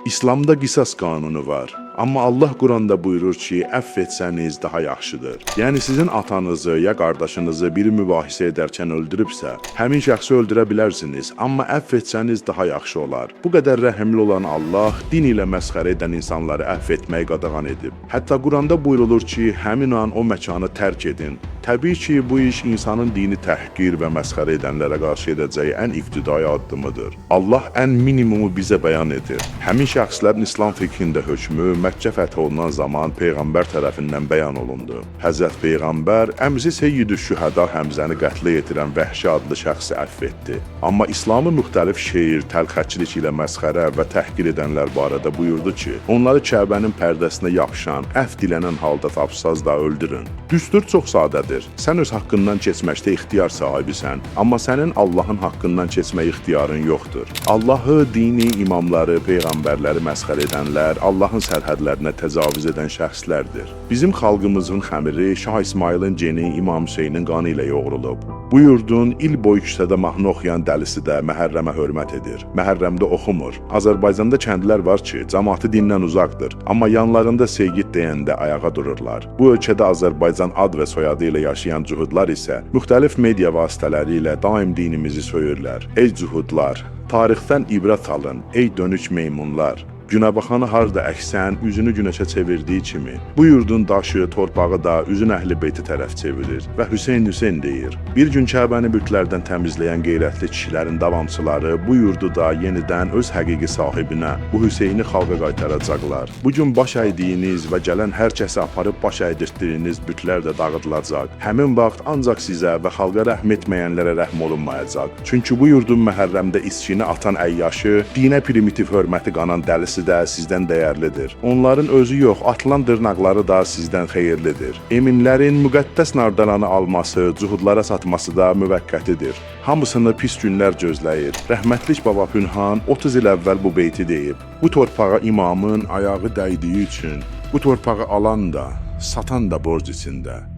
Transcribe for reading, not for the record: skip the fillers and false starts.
İslamda qisas qanunu var. Amma Allah Quranda buyurur ki, əfv etsəniz daha yaxşıdır. Yəni sizin atanızı ya qardaşınızı biri mübahisə edərkən öldürübsə, həmin şəxsi öldürə bilərsiniz, amma əfv etsəniz daha yaxşı olar. Bu qədər rəhimli olan Allah din ilə məsxərə edən insanları əfv etməyi qadağan edib. Hətta Quranda buyurulur ki, həmin an o məkanı tərk edin. Təbii ki, bu iş insanın dini təhqir və məsxərə edənlərə qarşı edəcəyi ən ibtidai addımıdır. Allah ən minimumu bizə bəyan edir. Həmin şəxslərin İslam fiqhində hökmü Məkkə fəth olunan zaman Peyğəmbər tərəfindən bəyan olundu. Həzrət Peyğəmbər əmzi Seyyid-ü Şühəda Həmzəni qətlə yetirən Vəhşi adlı şəxsi əfv etdi. Amma İslamı müxtəlif şeir, təlxətçilik ilə məsxərə və təhqir edənlər barədə buyurdu ki, onları Kəbənin pərdəsinə yapışan, əfv dilənən halda tapsaz da öldürün. Düstur çox sadədir. Sən öz haqqından keçməkdə ixtiyar sahibisən, amma sənin Allahın haqqından keçmək ixtiyarın yoxdur. Allahı, dini, imamları, peyğəmbərləri məsxər edənlər Allahın sərhədlərinə təcavüz edən şəxslərdir. Bizim xalqımızın xəmiri Şah İsmailin geni İmam Hüseynin qanı ilə yoğrulub. Bu yurdun il boyu küçədə mahnı oxuyan dəlisi də Məhərrəmə hörmət edir. Məhərrəmdə oxumur. Azərbaycanda kəndlər var ki, cəmaatı dindən uzaqdır, amma yanlarında Seyyid deyəndə ayağa dururlar. Bu ölkədə Azərbaycan ad və soyadı ilə yaşayan cühudlar isə müxtəlif media vasitələri ilə daim dinimizi söyürlər. Ey cühudlar, tarixdən ibrət alın, ey dönük meymunlar. Günəbaxanı harda əksən, üzünü günəşə çevirdiyi kimi, bu yurdun daşı, torpağı da üzün Əhl-i Beyti tərəf çevirir və Hüseyn Hüseyn deyir. Bir gün Kəbəni bütlərdən təmizləyən qeyrətli kişilərin davamçıları bu yurdu da yenidən öz həqiqi sahibinə, bu Hüseyni xalqa qaytaracaqlar. Bu gün baş əydiyiniz və gələn hər kəsi aparıb baş əydirtdiyiniz bütlər də dağıdılacaq. Həmin vaxt ancaq sizə və xalqa rəhm etməyənlərə rəhm olunmayacaq. Çünki bu yurdun Məhərrəmdə içkini atan əyyaşı, dinə primitiv hörməti qanan dəlisi də sizdən dəyərlidir. Onların özü yox, atılan dırnaqları da sizdən xeyirlidir. Eminlərin müqəddəs nardalanı alması, cuhudlara satması da müvəqqətidir. Hamısını pis günlər gözləyir. Rəhmətlik Baba Pünhan 30 il əvvəl bu beyti deyib. Bu torpağa imamın ayağı dəydiyi üçün, bu torpağı alan da, satan da borc içində.